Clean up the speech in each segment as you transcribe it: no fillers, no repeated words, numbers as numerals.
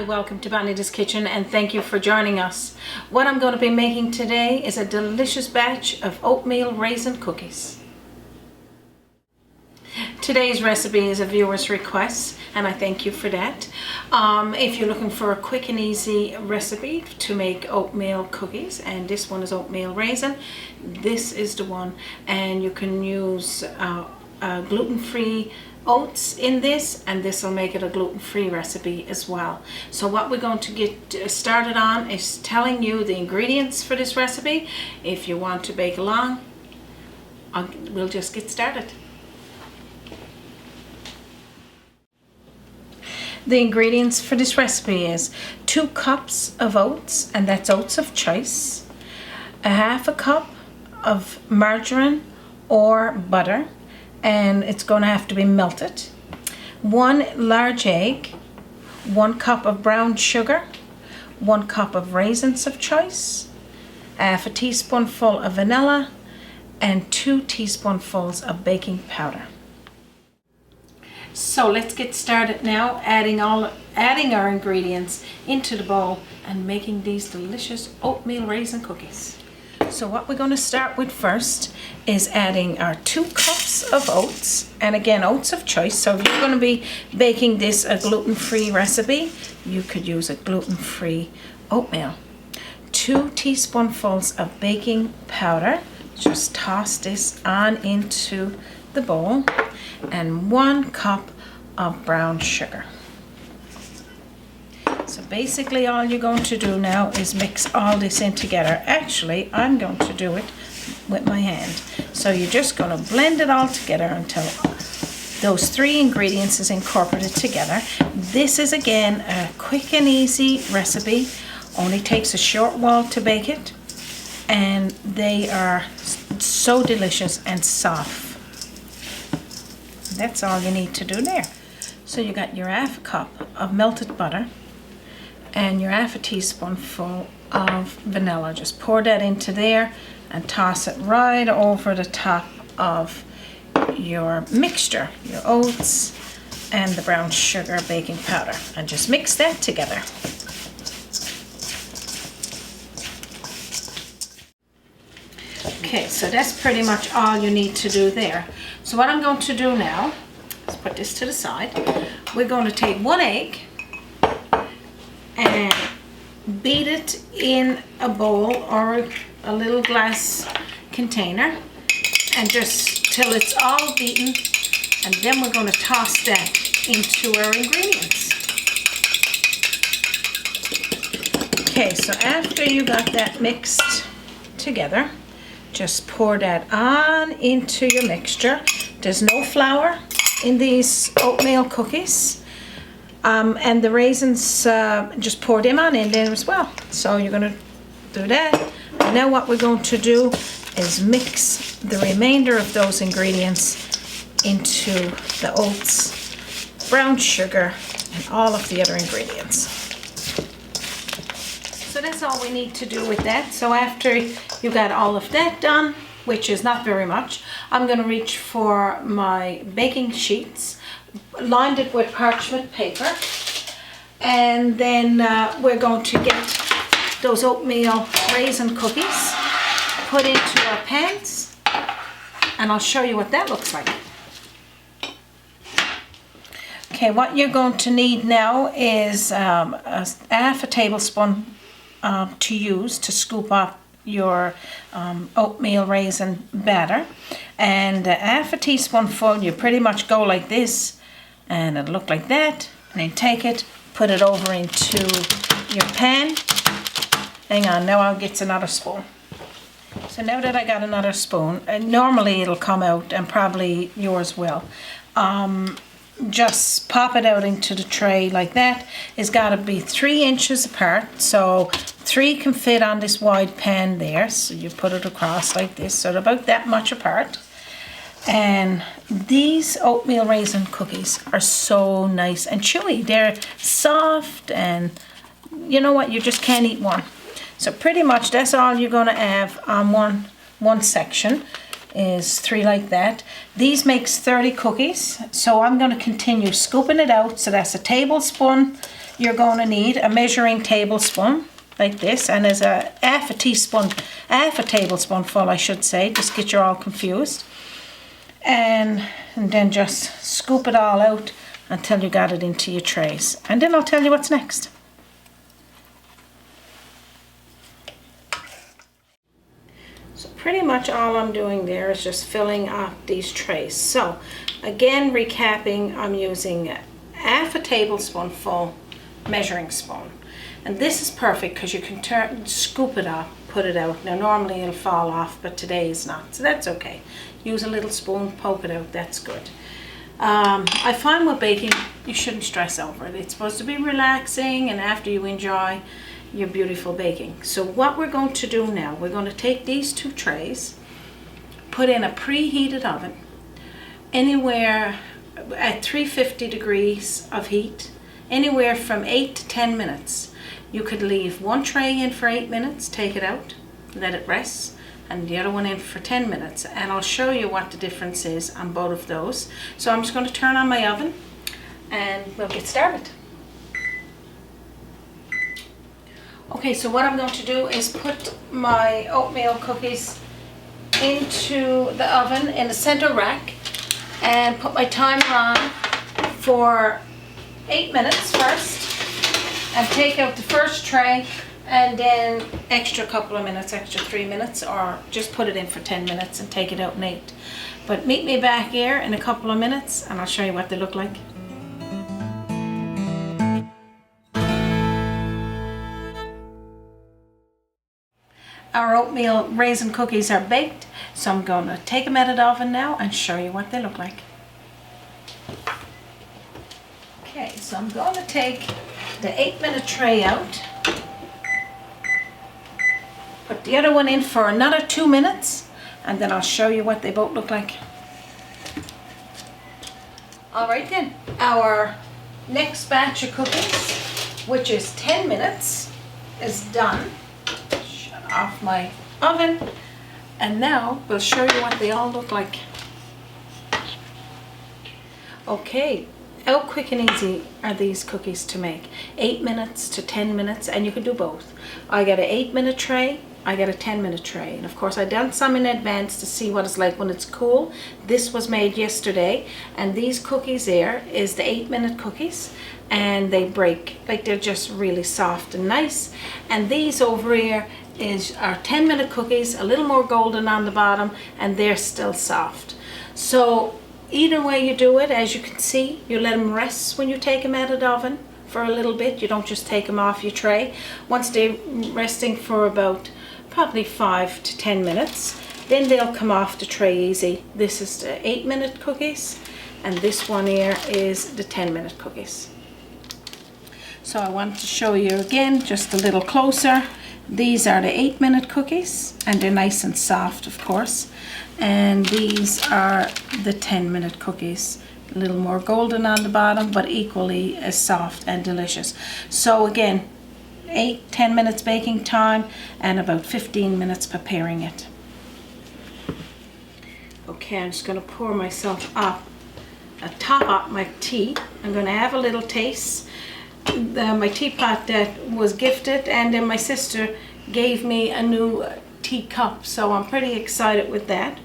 welcome to BONITA'S kitchen and thank you for joining us. What I'm going to be making today is a delicious batch of oatmeal raisin cookies. Today's recipe is a viewer's request and I thank you for that. If you're looking for a quick and easy recipe to make oatmeal cookies, and this one is oatmeal raisin, this is the one. And you can use gluten-free oats in this, and this will make it a gluten-free recipe as well. So what we're going to get started on is telling you the ingredients for this recipe. If you want to bake along, we'll just get started. The ingredients for this recipe is 2 cups of oats, and that's oats of choice, a half a cup of margarine or butter, and it's going to have to be melted, 1 large egg, 1 cup of brown sugar, 1 cup of raisins of choice, half a teaspoonful of vanilla, and 2 teaspoonfuls of baking powder. So let's get started now, adding our ingredients into the bowl and making these delicious oatmeal raisin cookies. So what we're going to start with first is adding our 2 cups of oats, and again, oats of choice. So if you're going to be baking this a gluten-free recipe, you could use a gluten-free oatmeal. 2 teaspoonfuls of baking powder. Just toss this on into the bowl, and 1 cup of brown sugar. So basically all you're going to do now is mix all this in together. Actually, I'm going to do it with my hand. So you're just going to blend it all together until those 3 ingredients is incorporated together. This is again a quick and easy recipe. Only takes a short while to bake it, and they are so delicious and soft. That's all you need to do there. So you got your half a cup of melted butter and your half a teaspoonful of vanilla. Just pour that into there and toss it right over the top of your mixture, your oats and the brown sugar baking powder, and just mix that together. Okay, so that's pretty much all you need to do there. So what I'm going to do now, let's put this to the side. We're going to take 1 egg and beat it in a bowl or a little glass container, and just till it's all beaten, and then we're going to toss that into our ingredients. Okay, so after you got that mixed together, just pour that on into your mixture. There's no flour in these oatmeal cookies. And the raisins, just pour them on in there as well. So you're going to do that. And now what we're going to do is mix the remainder of those ingredients into the oats, brown sugar, and all of the other ingredients. So that's all we need to do with that. So after you got all of that done, which is not very much, I'm going to reach for my baking sheets, lined it with parchment paper, and then we're going to get those oatmeal raisin cookies put into our pans, and I'll show you what that looks like. Okay, what you're going to need now is half a tablespoon to use to scoop up your oatmeal raisin batter, and half a teaspoonful. You pretty much go like this, and it'll look like that, and then take it, put it over into your pan. Hang on, now I'll get another spoon. So now that I got another spoon, and normally it'll come out, and probably yours will, just pop it out into the tray like that. It's got to be 3 inches apart, so 3 can fit on this wide pan there. So you put it across like this, so they're about that much apart. And these oatmeal raisin cookies are so nice and chewy. They're soft, and you know what, you just can't eat one. So pretty much that's all you're going to have on one section. Is 3 like that. These makes 30 cookies, so I'm going to continue scooping it out. So that's a tablespoon you're going to need a measuring tablespoon like this, and there's a half a tablespoonful, I should say, just get you all confused. And then just scoop it all out until you got it into your trays. And then I'll tell you what's next. So pretty much all I'm doing there is just filling up these trays. So again, recapping, I'm using half a tablespoonful measuring spoon. And this is perfect because you can scoop it up, put it out. Now normally it'll fall off, but today is not, so that's okay. Use a little spoon, poke it out, that's good. I find with baking, you shouldn't stress over it. It's supposed to be relaxing and after you enjoy your beautiful baking. So what we're going to do now, we're going to take these 2 trays, put in a preheated oven, anywhere at 350 degrees of heat, anywhere from 8 to 10 minutes. You could leave one tray in for 8 minutes, take it out, let it rest, and the other one in for 10 minutes. And I'll show you what the difference is on both of those. So I'm just going to turn on my oven and we'll get started. Okay, so what I'm going to do is put my oatmeal cookies into the oven in the center rack and put my timer on for 8 minutes first, and take out the first tray and then extra couple of minutes, extra 3 minutes, or just put it in for 10 minutes and take it out in 8. But meet me back here in a couple of minutes and I'll show you what they look like. Our oatmeal raisin cookies are baked, so I'm going to take them out of the oven now and show you what they look like. Okay, so I'm going to take the 8-minute tray out, put the other one in for another 2 minutes, and then I'll show you what they both look like. Alright then, our next batch of cookies, which is 10 minutes, is done. Shut off my oven, and now we'll show you what they all look like. Okay. How quick and easy are these cookies to make? 8 minutes to 10 minutes, and you can do both. I got an 8-minute tray, I got a 10-minute tray, and of course I done some in advance to see what it's like when it's cool. This was made yesterday, and these cookies here is the 8-minute cookies, and they break, like they're just really soft and nice. And these over here is our 10-minute cookies, a little more golden on the bottom, and they're still soft. So either way you do it, as you can see, you let them rest when you take them out of the oven for a little bit. You don't just take them off your tray. Once they're resting for about probably 5 to 10 minutes, then they'll come off the tray easy. This is the 8-minute cookies, and this one here is the 10-minute cookies. So I want to show you again, just a little closer. These are the 8-minute cookies, and they're nice and soft, of course. And these are the 10-minute cookies, a little more golden on the bottom, but equally as soft and delicious. So again, 8-10 minutes baking time and about 15 minutes preparing it. Okay, I'm just going to pour myself up, top up my tea. I'm going to have a little taste. My teapot that was gifted, and then my sister gave me a new teacup, so I'm pretty excited with that.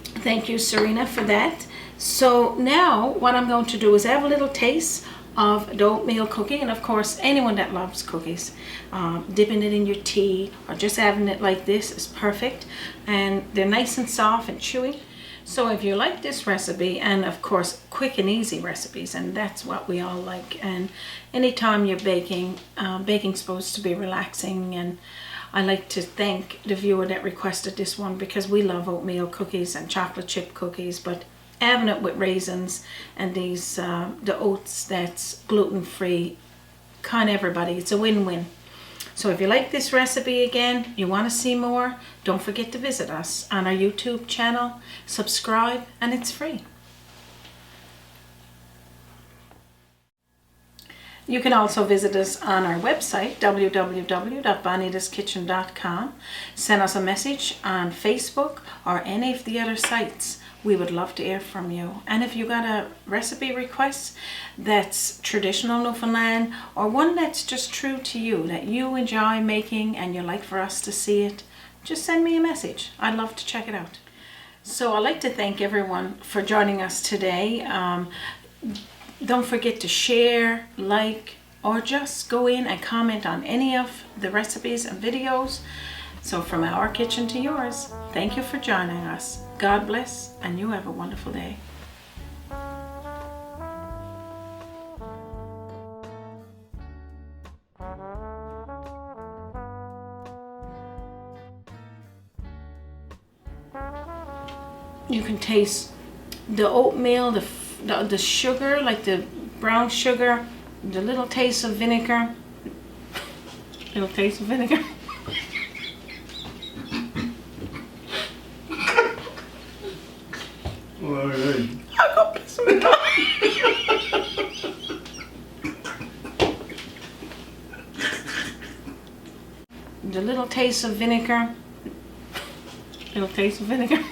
Thank you, Serena, for that. So now what I'm going to do is have a little taste of the oatmeal cookie, and of course anyone that loves cookies, dipping it in your tea or just having it like this is perfect, and they're nice and soft and chewy. So if you like this recipe, and of course quick and easy recipes, and that's what we all like, and anytime you're baking, baking's supposed to be relaxing, and I like to thank the viewer that requested this one because we love oatmeal cookies and chocolate chip cookies, but having it with raisins and these the oats that's gluten-free, kind of everybody, it's a win-win. So if you like this recipe again, you want to see more, don't forget to visit us on our YouTube channel, subscribe, and it's free. You can also visit us on our website, www.bonitas'skitchen.com. Send us a message on Facebook or any of the other sites. We would love to hear from you. And if you got a recipe request that's traditional Newfoundland, or one that's just true to you, that you enjoy making and you like for us to see it, just send me a message. I'd love to check it out. So I'd like to thank everyone for joining us today. Don't forget to share, like, or just go in and comment on any of the recipes and videos. So from our kitchen to yours, thank you for joining us. God bless, and you have a wonderful day. You can taste the oatmeal, the sugar, like the brown sugar, the little taste of vinegar. Little taste of vinegar. All right. I got piss of it. The little taste of vinegar. Little taste of vinegar.